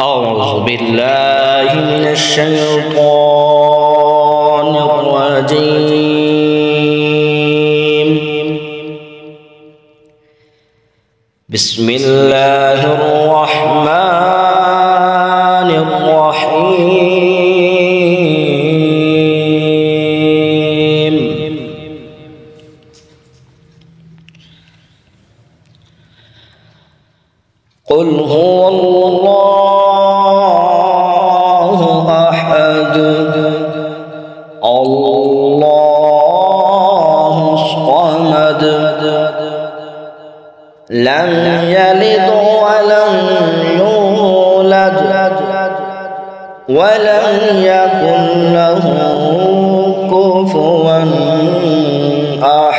أعوذ بالله من الشيطان الرجيم. بسم الله الرحمن الرحيم. قل هو الله أحد الله الصمد لم يلد ولم يولد ولم يكن له كفوا أحد.